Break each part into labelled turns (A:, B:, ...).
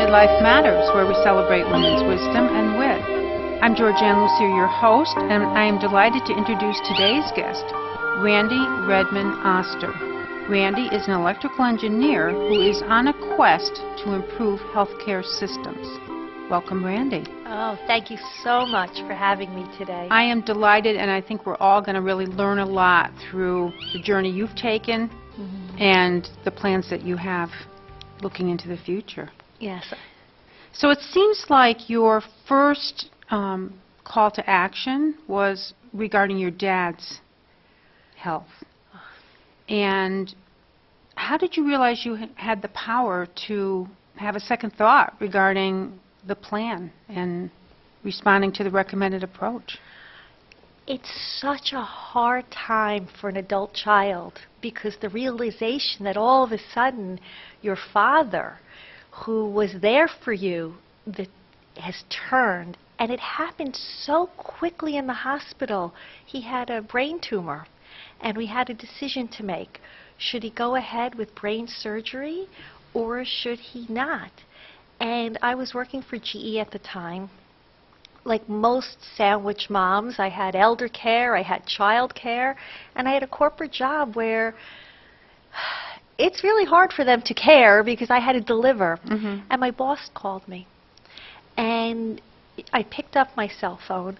A: MidLIFE Matters, where we celebrate women's wisdom and wit. I'm Georgian Lussier, your host, and I am delighted to introduce today's guest, Randi Oster. Randi is an electrical engineer who is on a quest to improve healthcare systems. Welcome, Randi.
B: Oh, thank you so much for having me today.
A: I am delighted, and I think we're all going to really learn a lot through the journey you've taken and the plans that you have looking into the future.
B: Yes.
A: So it seems like your first call to action was regarding your dad's health. And how did you realize you had the power to have a second thought regarding the plan and responding to the recommended approach?
B: It's such a hard time for an adult child because the realization that all of a sudden your father, who was there for you, that has turned, and it happened so quickly in the hospital. He had a brain tumor, and we had a decision to make. Should he go ahead with brain surgery, or should he not? And I was working for GE at the time. Like most sandwich moms, I had elder care, I had child care, and I had a corporate job where it's really hard for them to care because I had to deliver. And my boss called me, and I picked up my cell phone,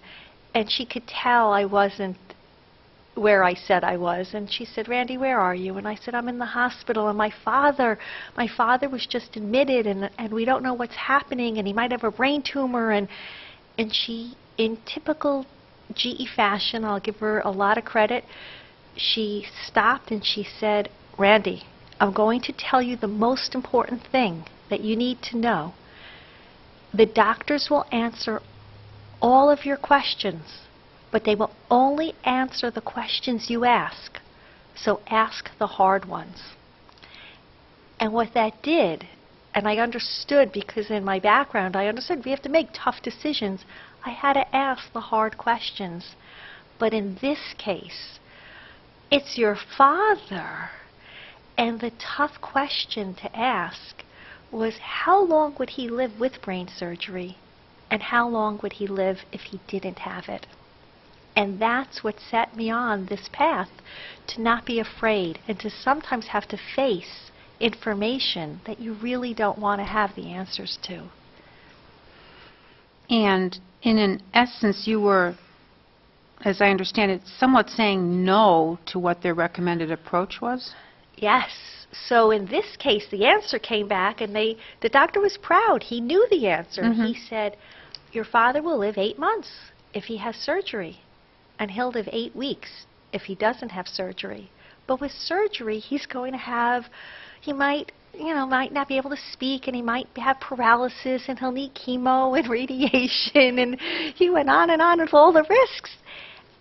B: and she could tell I wasn't where I said I was, and she said, "Randi, where are you?" And I said, "I'm in the hospital, and my father was just admitted, and we don't know what's happening, and he might have a brain tumor." And she, in typical GE fashion, I'll give her a lot of credit, she stopped and she said, "Randi, I'm going to tell you the most important thing that you need to know. The doctors will answer all of your questions, but they will only answer the questions you ask. So ask the hard ones." And what that did, and I understood because in my background I understood we have to make tough decisions, I had to ask the hard questions. But in this case, it's your father. And the tough question to ask was, how long would he live with brain surgery? And how long would he live if he didn't have it? And that's what set me on this path, to not be afraid and to sometimes have to face information that you really don't want to have the answers to. And in an essence, you were, as I understand it, somewhat saying no to what their recommended approach was? Yes. So in this case, the answer came back, and the doctor was proud. He knew the answer. He said, "Your father will live 8 months if he has surgery, and he'll live 8 weeks if he doesn't have surgery. But with surgery, he's going to have, he might not be able to speak, and he might have paralysis, and he'll need chemo and radiation." And he went on with all the risks.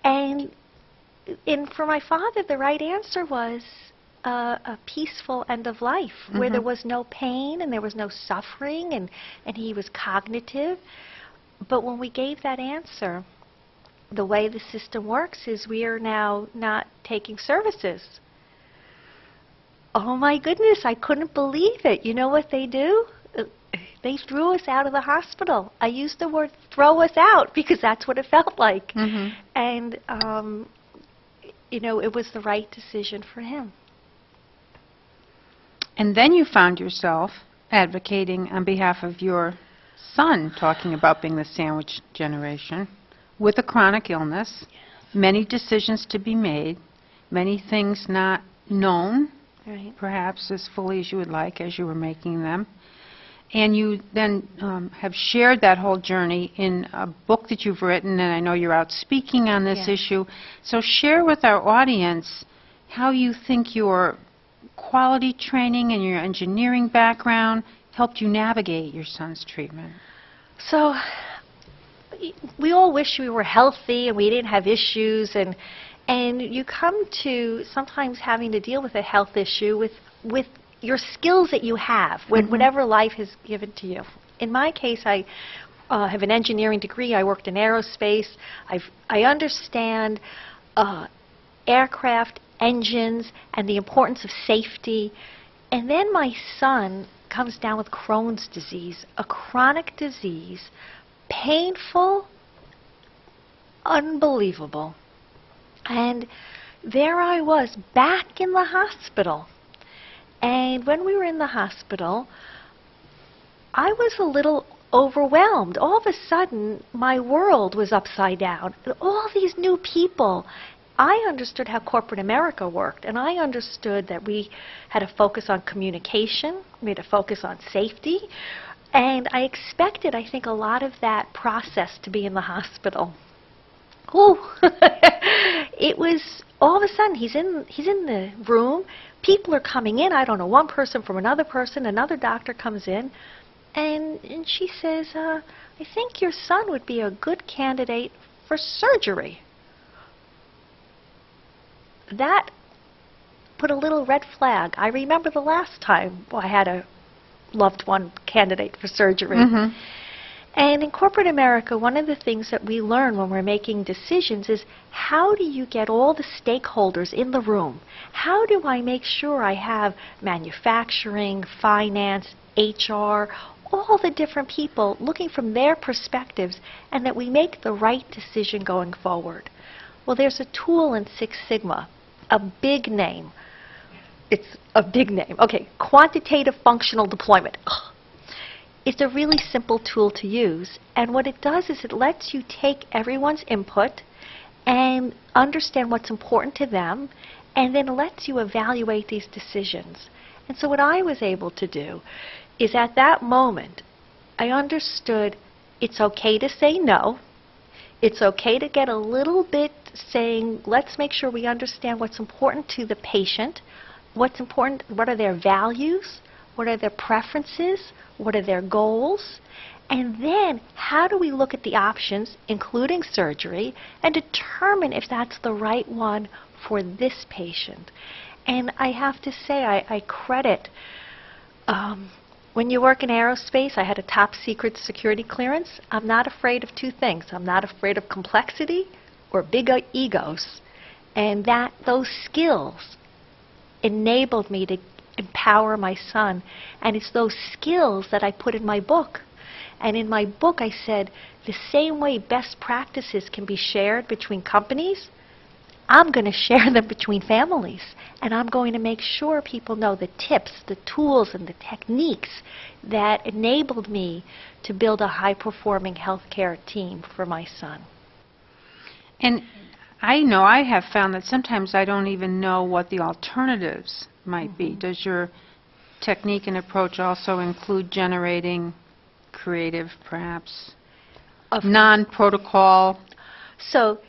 B: And for my father, the right answer was a peaceful end of life, where there was no pain and there was no suffering, and he was cognitive. But when we gave that answer, the way the system works is we are now not taking services. Oh my goodness, I couldn't believe it. You know what they do? They threw us out of the hospital. I used the word throw us out because that's what it felt like. And, it was the right decision for him.
A: And then you found yourself advocating on behalf of your son, talking about being the sandwich generation, with a chronic illness, many decisions to be made, many things not known, perhaps as fully as you would like as you were making them. And you then have shared that whole journey in a book that you've written, and I know you're out speaking on this issue. So share with our audience how you think your quality training and your engineering background helped you navigate your son's treatment.
B: So we all wish we were healthy and we didn't have issues, and you come to sometimes having to deal with a health issue with your skills that you have, whatever life has given to you. In my case, I have an engineering degree. I worked in aerospace. I understand aircraft engines and the importance of safety. And then my son comes down with Crohn's disease, a chronic disease, painful, unbelievable. And there I was, back in the hospital. And when we were in the hospital, I was a little overwhelmed. All of a sudden, my world was upside down. All these new people. I understood how corporate America worked, and I understood that we had to focus on communication, we had to focus on safety, and I expected, I think, a lot of that process to be in the hospital. Ooh. It was, all of a sudden, he's in the room, people are coming in, I don't know, one person from another person, another doctor comes in, and she says, I think your son would be a good candidate for surgery. That put a little red flag. I remember the last time I had a loved one candidate for surgery.
A: Mm-hmm.
B: And in corporate America, one of the things that we learn when we're making decisions is, how do you get all the stakeholders in the room? How do I make sure I have manufacturing, finance, HR, all the different people looking from their perspectives, and that we make the right decision going forward? Well, there's a tool in Six Sigma, a big name. It's a big name. Okay, quantitative functional deployment. Ugh. It's a really simple tool to use, and what it does is it lets you take everyone's input and understand what's important to them, and then lets you evaluate these decisions. And so what I was able to do is, at that moment, I understood it's okay to say no. It's okay to get a little bit saying, let's make sure we understand what's important to the patient, what's important, what are their values, what are their preferences, what are their goals, and then how do we look at the options, including surgery, and determine if that's the right one for this patient. And I have to say, I credit, when you work in aerospace, I had a top secret security clearance. I'm not afraid of two things. I'm not afraid of complexity or big egos. And those skills enabled me to empower my son. And it's those skills that I put in my book. And in my book, I said, the same way best practices can be shared between companies, I'm going to share them between families. And I'm going to make sure people know the tips, the tools, and the techniques that enabled me to build a high-performing healthcare team for my son.
A: And I know I have found that sometimes I don't even know what the alternatives might be. Does your technique and approach also include generating creative, perhaps, non-protocol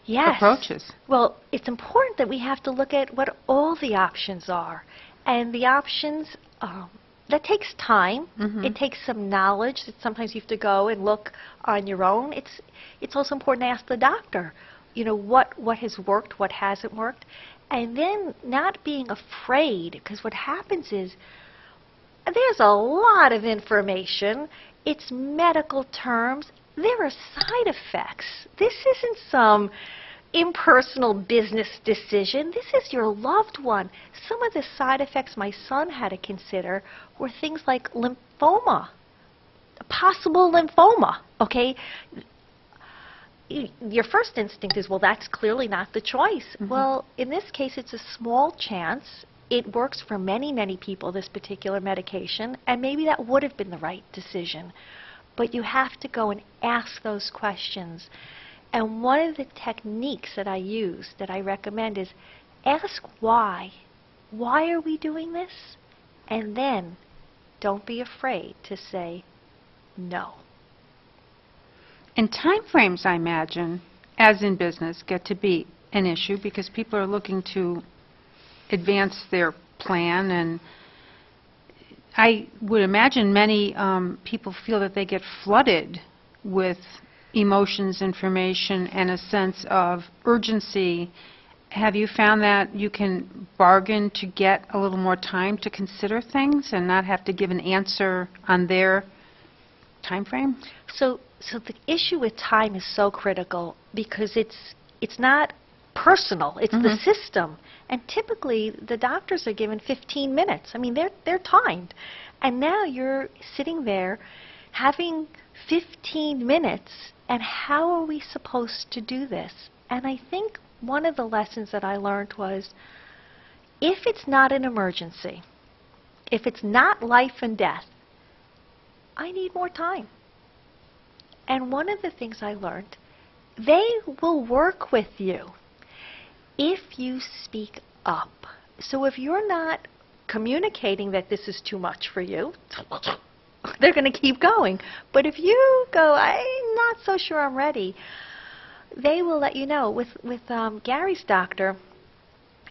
A: approaches?
B: Well, it's important that we have to look at what all the options are. And the options, that takes time.
A: Mm-hmm.
B: It takes some knowledge that sometimes you have to go and look on your own. It's also important to ask the doctor, you know, what has worked, what hasn't worked. And then not being afraid, because what happens is there's a lot of information. It's medical terms. There are side effects. This isn't some impersonal business decision. This is your loved one. Some of the side effects my son had to consider were things like lymphoma, possible lymphoma, okay? Your first instinct is, well, that's clearly not the choice. Mm-hmm. Well, in this case, it's a small chance. It works for many, many people, this particular medication, and maybe that would have been the right decision. But you have to go and ask those questions. And one of the techniques that I use, that I recommend, is ask why. Why are we doing this? And then don't be afraid to say no.
A: And time frames, I imagine, as in business, get to be an issue because people are looking to advance their plan, and I would imagine many people feel that they get flooded with emotions, information, and a sense of urgency. Have you found that you can bargain to get a little more time to consider things and not have to give an answer on their time frame?
B: So the issue with time is so critical because it's not personal. It's the system. And typically, the doctors are given 15 minutes. I mean, they're timed. And now you're sitting there having 15 minutes, and how are we supposed to do this? And I think one of the lessons that I learned was, if it's not an emergency, if it's not life and death, I need more time. And one of the things I learned, they will work with you if you speak up. So if you're not communicating that this is too much for you, they're going to keep going. But if you go, I'm not so sure I'm ready, they will let you know. With Gary's doctor,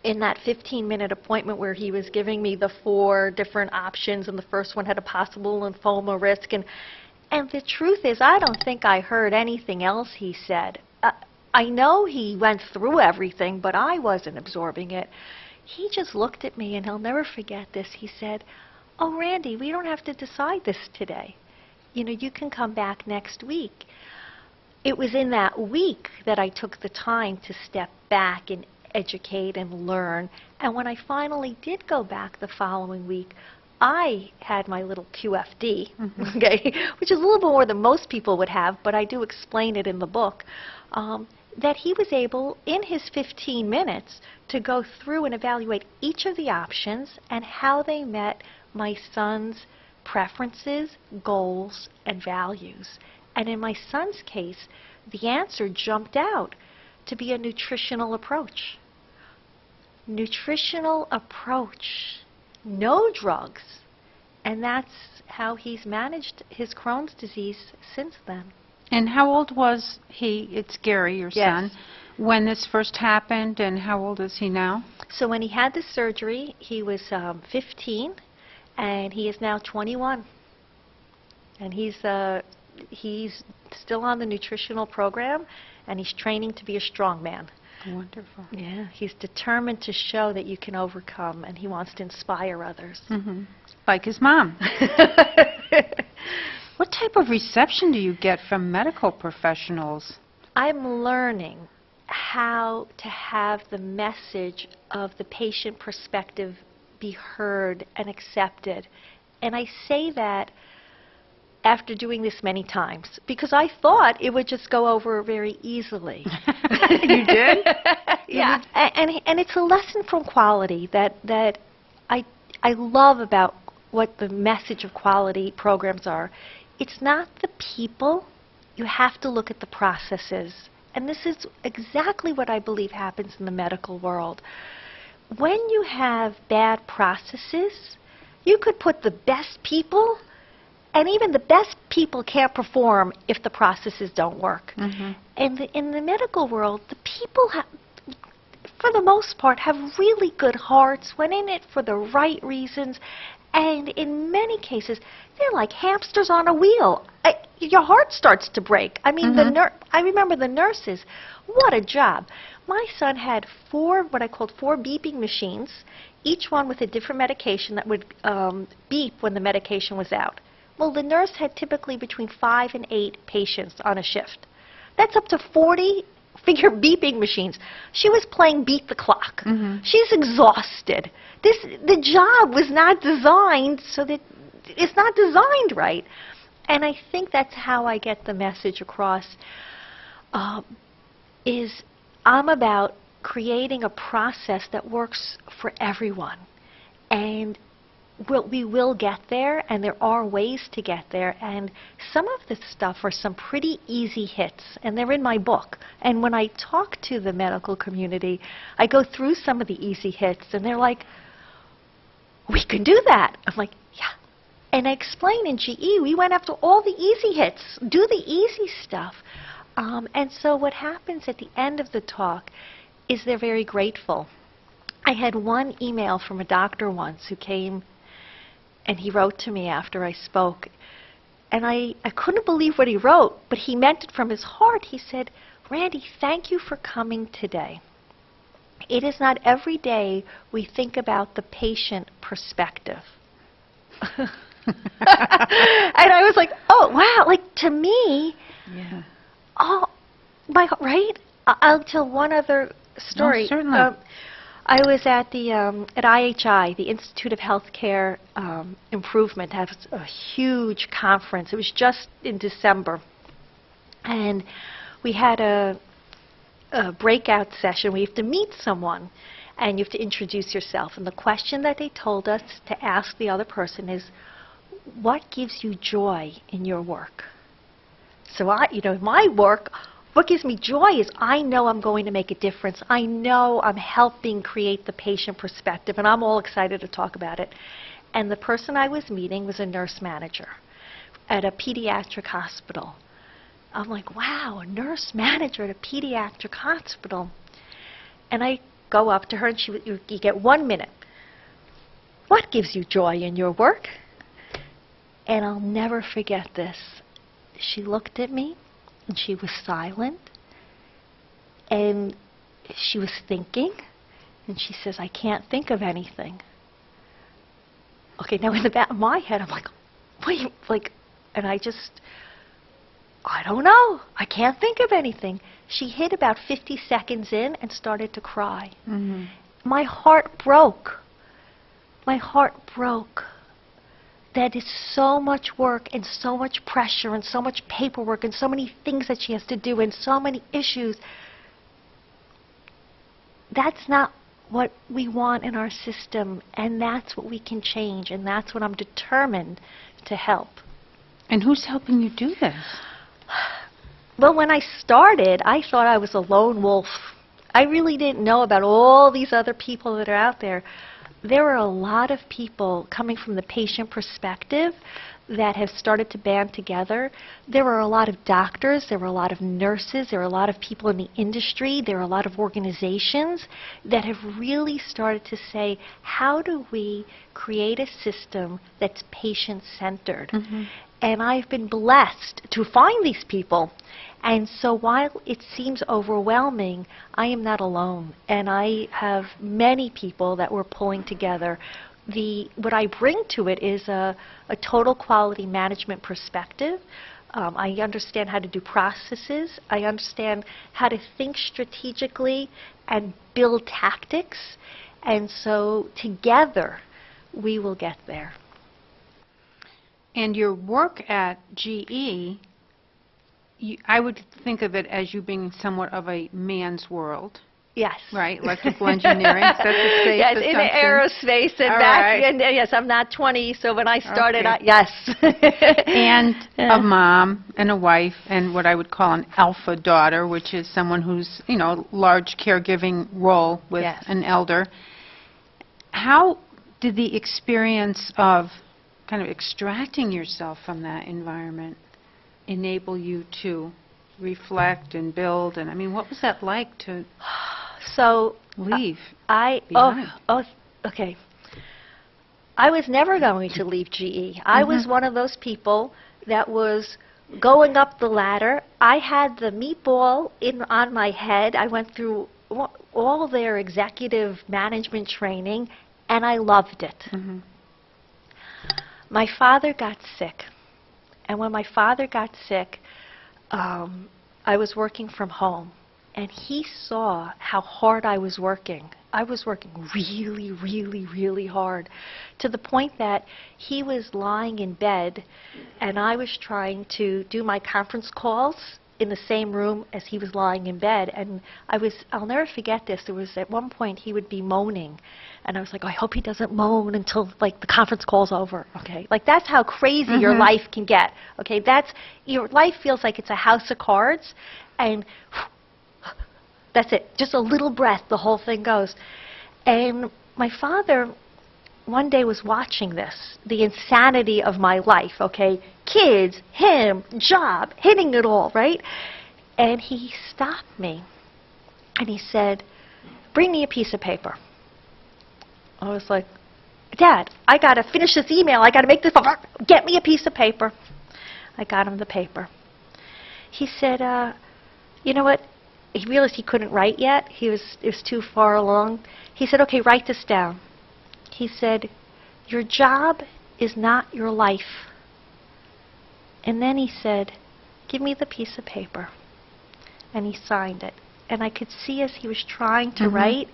B: in that 15-minute appointment where he was giving me the 4 different options, and the first one had a possible lymphoma risk, and the truth is, I don't think I heard anything else he said. I know he went through everything, but I wasn't absorbing it. He just looked at me, and he'll never forget this. He said, "Oh, Randi, we don't have to decide this today. You know, you can come back next week." It was in that week that I took the time to step back and educate and learn. And when I finally did go back the following week, I had my little QFD, okay, which is a little bit more than most people would have, but I do explain it in the book, that he was able, in his 15 minutes, to go through and evaluate each of the options and how they met my son's preferences, goals, and values. And in my son's case, the answer jumped out to be a nutritional approach. Nutritional approach. No drugs. And that's how he's managed his Crohn's disease since then.
A: And how old was he? It's Gary, your son, when this first happened, and how old is he now?
B: So when he had the surgery, he was 15, and he is now 21. And he's still on the nutritional program, and he's training to be a strong man.
A: Wonderful.
B: Yeah, he's determined to show that you can overcome, and he wants to inspire others.
A: Like his mom. What type of reception do you get from medical professionals?
B: I'm learning how to have the message of the patient perspective be heard and accepted. And I say that after doing this many times, because I thought it would just go over very easily.
A: You did?
B: Yeah. And it's a lesson from quality that I love about what the message of quality programs are. It's not the people. You have to look at the processes. And this is exactly what I believe happens in the medical world. When you have bad processes, you could put the best people, and even the best people can't perform if the processes don't work. And in the medical world, the people, for the most part, have really good hearts, went in it for the right reasons, and in many cases, they're like hamsters on a wheel. Your heart starts to break. I mean, I remember the nurses. What a job. My son had 4, what I called 4 beeping machines, each one with a different medication that would beep when the medication was out. Well, the nurse had typically between 5 and 8 patients on a shift. That's up to 40 figure beeping machines. She was playing beat the clock. She's exhausted. The job was not designed so that it's not designed right. And I think that's how I get the message across, is I'm about creating a process that works for everyone. And we will get there, and there are ways to get there. And some of the stuff are some pretty easy hits, and they're in my book. And when I talk to the medical community, I go through some of the easy hits, and they're like, "We can do that." I'm like, "Yeah." And I explain in GE, we went after all the easy hits. Do the easy stuff. And so what happens at the end of the talk is they're very grateful. I had one email from a doctor once who came, and he wrote to me after I spoke. And I couldn't believe what he wrote, but he meant it from his heart. He said, "Randi, thank you for coming today. It is not every day we think about the patient perspective." And I was like, oh, wow, like to me, oh, right? I'll tell one other story.
A: certainly.
B: I was at the at IHI, the Institute of Healthcare Improvement, has a huge conference. It was just in December, and we had a breakout session. We have to meet someone, and you have to introduce yourself. And the question that they told us to ask the other person is, "What gives you joy in your work?" So my work. What gives me joy is I know I'm going to make a difference. I know I'm helping create the patient perspective, and I'm all excited to talk about it. And the person I was meeting was a nurse manager at a pediatric hospital. I'm like, wow, a nurse manager at a pediatric hospital. And I go up to her, and you get 1 minute. What gives you joy in your work? And I'll never forget this. She looked at me, and she was silent, and she was thinking, and she says, "I can't think of anything." Okay, now in the back of my head, I'm like, wait, and I don't know. I can't think of anything. She hit about 50 seconds in and started to cry.
A: Mm-hmm.
B: My heart broke. My heart broke. That is so much work and so much pressure and so much paperwork and so many things that she has to do and so many issues. That's not what we want in our system, and that's what we can change, and that's what I'm determined to help.
A: And who's helping you do this?
B: Well, when I started, I thought I was a lone wolf. I really didn't know about all these other people that are out there. There are a lot of people coming from the patient perspective that have started to band together. There are a lot of doctors, there were a lot of nurses, there are a lot of people in the industry, there are a lot of organizations that have really started to say, how do we create a system that's patient-centered?
A: Mm-hmm.
B: And I've been blessed to find these people. And so while it seems overwhelming, I am not alone. And I have many people that we're pulling together. What I bring to it is a total quality management perspective. I understand how to do processes. I understand how to think strategically and build tactics. And so together, we will get there.
A: And your work at GE, I would think of it as you being somewhat of a man's world.
B: Yes.
A: Right, electrical engineering. That's a safe
B: yes,
A: assumption.
B: in aerospace. And
A: all
B: back,
A: right.
B: and yes, I'm not 20, so when I started,
A: Okay.
B: yes.
A: And a mom and a wife and what I would call an alpha daughter, which is someone who's, large caregiving role with
B: Yes.
A: an elder. How did the experience of kind of extracting yourself from that environment enable you to reflect and build? And I mean, what was that like to leave behind?
B: Okay. I was never going to leave GE. I was one of those people that was going up the ladder. I had the meatball on my head. I went through all of their executive management training, and I loved it.
A: Mm-hmm.
B: My father got sick, and when my father got sick, I was working from home, and he saw how hard I was working. I was working really, really, really hard, to the point that he was lying in bed, and I was trying to do my conference calls in the same room as he was lying in bed. And I'll never forget this. There was at one point he would be moaning, and I was like, I hope he doesn't moan until the conference call's over. Okay, that's how crazy your life can get. Okay, your life feels like it's a house of cards, and that's it. Just a little breath, the whole thing goes. And my father one day was watching this, the insanity of my life, okay? Kids, him, job, hitting it all, right? And he stopped me, and he said, bring me a piece of paper. I was like, Dad, I got to finish this email. I got to make this. Get me a piece of paper. I got him the paper. He said, you know what? He realized he couldn't write yet. It was too far along. He said, okay, write this down. He said, your job is not your life. And then he said, give me the piece of paper. And he signed it. And I could see as he was trying to write,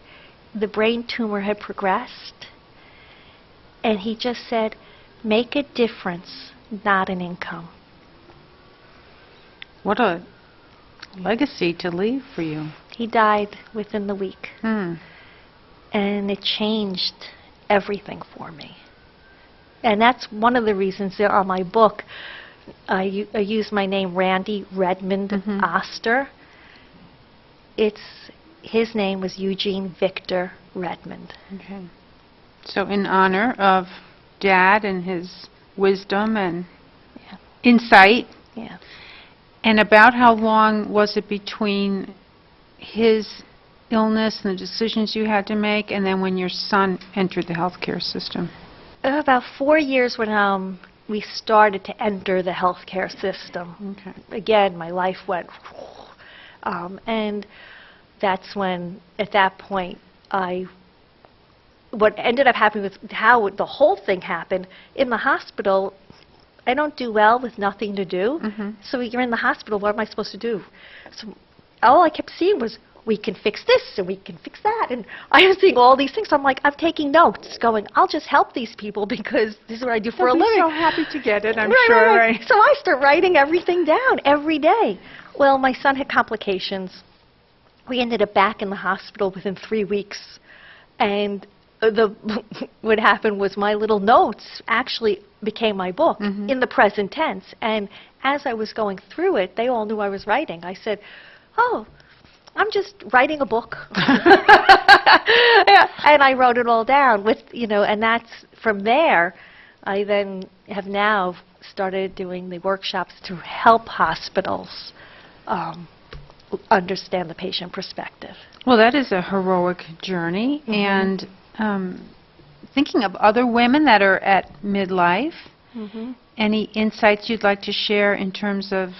B: the brain tumor had progressed, and he just said, make a difference, not an income.
A: What a legacy to leave for you.
B: He died within the week,
A: Hmm.
B: and it changed everything for me. And that's one of the reasons that on my book, I use my name, Randi Redmond
A: Mhm.
B: Oster. His name was Eugene Victor Redmond.
A: Okay. So in honor of Dad and his wisdom and
B: Yeah.
A: insight.
B: Yeah.
A: And about how long was it between his illness and the decisions you had to make and then when your son entered the healthcare system?
B: About 4 years when we started to enter the healthcare system.
A: Okay.
B: Again, my life went, and that's when, at that point, what ended up happening with how the whole thing happened, in the hospital, I don't do well with nothing to do.
A: Mhm.
B: So you're in the hospital, what am I supposed to do? So all I kept seeing was, we can fix this and we can fix that. And I was seeing all these things. So I'm like, I'm taking notes, going, I'll just help these people because this is what I do for a
A: They'll be
B: living.
A: so happy to get it, I'm
B: Right,
A: sure.
B: right, right. So I start writing everything down every day. Well, my son had complications. We ended up back in the hospital within 3 weeks. And what happened was my little notes actually became my book
A: Mhm.
B: in the present tense. And as I was going through it, they all knew I was writing. I said, oh, I'm just writing a book. Yeah, and I wrote it all down with, and that's from there. I then have now started doing the workshops to help hospitals understand the patient perspective.
A: Well, that is a heroic journey.
B: Mhm.
A: And thinking of other women that are at midlife,
B: Mm-hmm.
A: any insights you'd like to share in terms of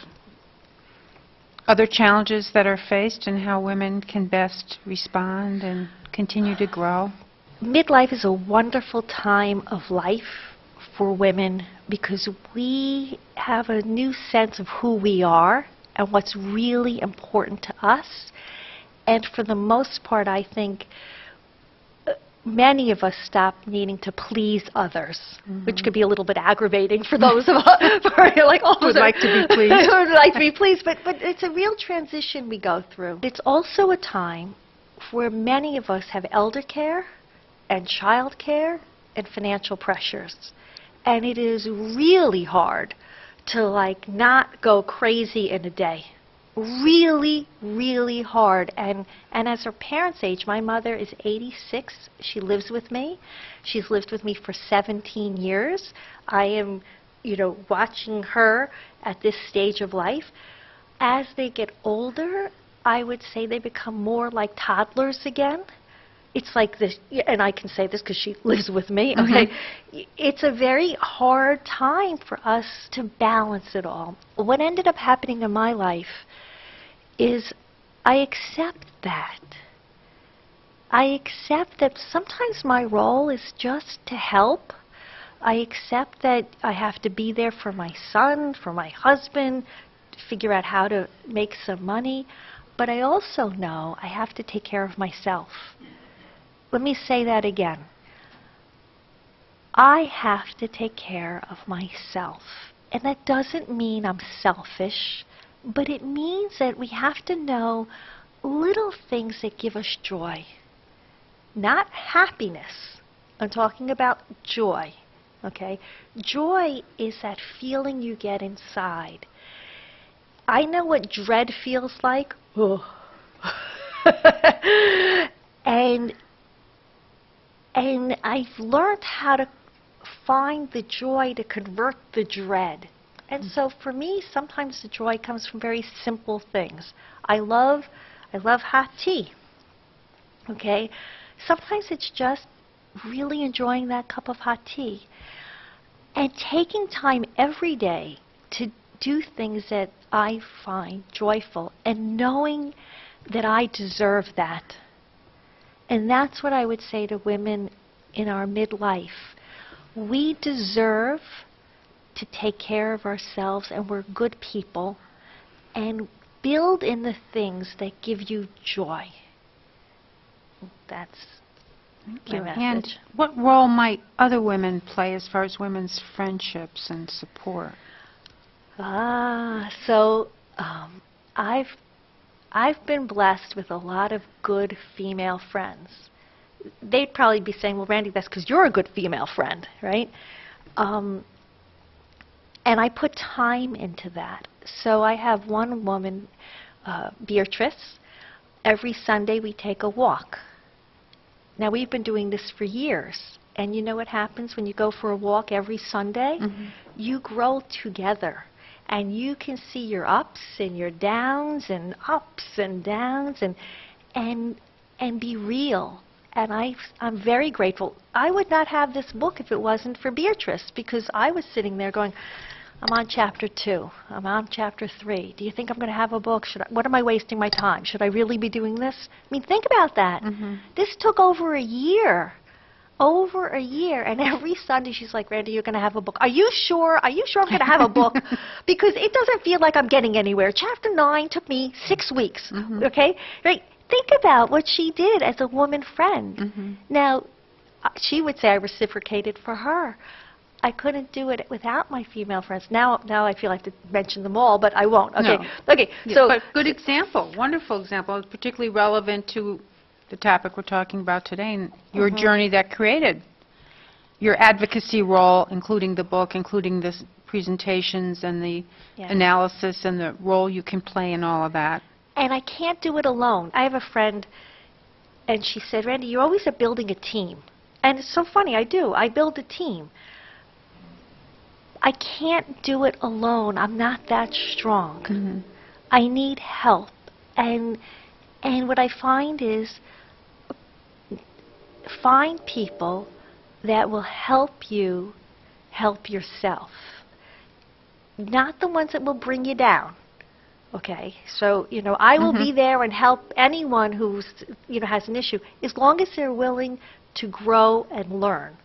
A: other challenges that are faced and how women can best respond and continue to grow?
B: Midlife is a wonderful time of life for women because we have a new sense of who we are and what's really important to us. And for the most part, I think many of us stop needing to please others, which could be a little bit aggravating for those of us who are like, oh,
A: Would like to be pleased.
B: would like to be pleased, but it's a real transition we go through. It's also a time where many of us have elder care and child care and financial pressures. And it is really hard to not go crazy in a day. Really, really hard. And as her parents age, my mother is 86. She lives with me. She's lived with me for 17 years. I am, watching her at this stage of life. As they get older, I would say they become more like toddlers again. It's like this, and I can say this because she lives with me, okay? It's a very hard time for us to balance it all. What ended up happening in my life is I accept that. I accept that sometimes my role is just to help. I accept that I have to be there for my son, for my husband, to figure out how to make some money. But I also know I have to take care of myself. Let me say that again. I have to take care of myself. And that doesn't mean I'm selfish, but it means that we have to know little things that give us joy. Not happiness. I'm talking about joy. Okay? Joy is that feeling you get inside. I know what dread feels like. And I've learned how to find the joy to convert the dread. And so for me, sometimes the joy comes from very simple things. I love hot tea. Okay? Sometimes it's just really enjoying that cup of hot tea. And taking time every day to do things that I find joyful and knowing that I deserve that. And that's what I would say to women in our midlife. We deserve to take care of ourselves, and we're good people, and build in the things that give you joy. That's
A: Thank
B: my
A: you.
B: message.
A: And what role might other women play as far as women's friendships and support?
B: So I've been blessed with a lot of good female friends. They'd probably be saying, well, Randi, that's because you're a good female friend, right? And I put time into that. So I have one woman, Beatrice. Every Sunday we take a walk. Now, we've been doing this for years. And you know what happens when you go for a walk every Sunday?
A: Mm-hmm.
B: You grow together. And you can see your ups and your downs and ups and downs and be real. And I'm very grateful. I would not have this book if it wasn't for Beatrice, because I was sitting there going, I'm on chapter 2. I'm on chapter 3. Do you think I'm going to have a book? What am I wasting my time? Should I really be doing this? I mean, think about that.
A: Mm-hmm.
B: This took over a year. Over a year. And every Sunday she's like, Randi, you're going to have a book. Are you sure? Are you sure I'm going to have a book? Because it doesn't feel like I'm getting anywhere. Chapter 9 took me 6 weeks.
A: Mm-hmm.
B: Okay? Right? Think about what she did as a woman friend.
A: Mm-hmm.
B: Now, she would say I reciprocated for her. I couldn't do it without my female friends. Now I feel like to mention them all, but I won't. Okay.
A: No.
B: Okay.
A: Yeah,
B: So,
A: but good example, wonderful example, particularly relevant to the topic we're talking about today and your journey that created your advocacy role, including the book, including the presentations and the
B: yeah.
A: analysis and the role you can play in all of that.
B: And I can't do it alone. I have a friend, and she said, Randi, you're always building a team. And it's so funny, I do. I build a team. I can't do it alone. I'm not that strong.
A: Mm-hmm.
B: I need help. And what I find is find people that will help you help yourself. Not the ones that will bring you down. Okay? So, I will be there and help anyone who's, has an issue, as long as they're willing to grow and learn.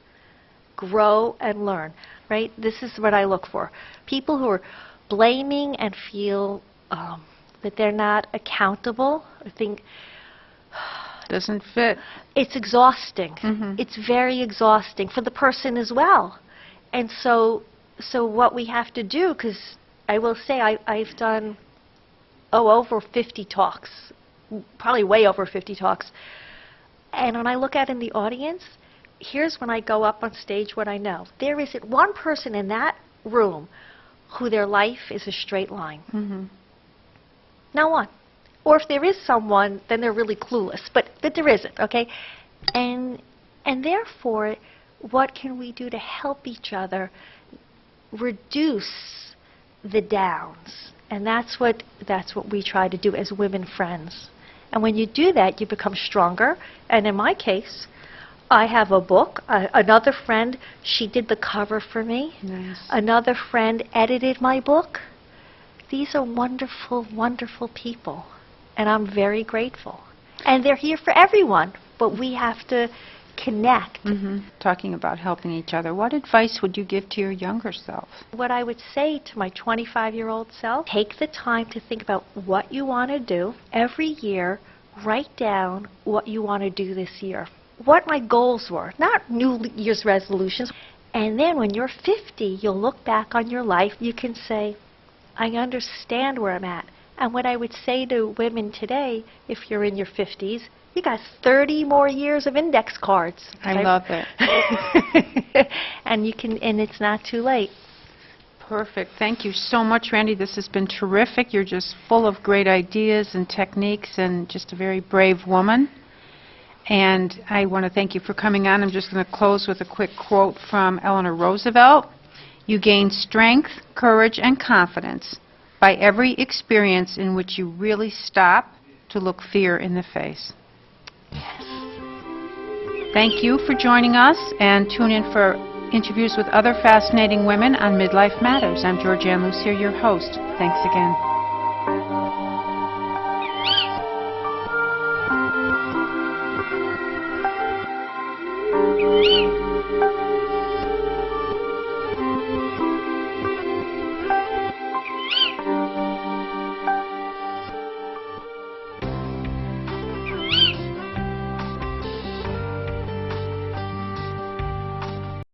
B: Grow and learn, right? This is what I look for. People who are blaming and feel that they're not accountable. I think
A: Doesn't fit.
B: it's exhausting.
A: Mm-hmm.
B: It's very exhausting for the person as well. And so what we have to do, because I will say I've done over 50 talks, probably way over 50 talks. And when I look out in the audience, here's when I go up on stage what I know. There isn't one person in that room who their life is a straight line.
A: Mm-hmm.
B: Not one. Or if there is someone, then they're really clueless. But there isn't, okay? And therefore, what can we do to help each other reduce the downs? And that's what we try to do as women friends. And when you do that, you become stronger. And in my case, I have a book. Another friend, she did the cover for me.
A: Nice.
B: Another friend edited my book. These are wonderful, wonderful people. And I'm very grateful. And they're here for everyone, but we have to connect.
A: Mm-hmm. Talking about helping each other, what advice would you give to your younger self?
B: What I would say to my 25-year-old self, take the time to think about what you want to do. Every year, write down what you want to do this year. What my goals were, not New Year's resolutions. And then when you're 50, you'll look back on your life. You can say, I understand where I'm at. And what I would say to women today, if you're in your 50s, you got 30 more years of index cards.
A: I love it.
B: And it's not too late.
A: Perfect. Thank you so much, Randi. This has been terrific. You're just full of great ideas and techniques and just a very brave woman. And I want to thank you for coming on. I'm just going to close with a quick quote from Eleanor Roosevelt. You gain strength, courage, and confidence by every experience in which you really stop to look fear in the face. Thank you for joining us, and tune in for interviews with other fascinating women on MidLIFE Matters. I'm Georgian Lussier, your host. Thanks again.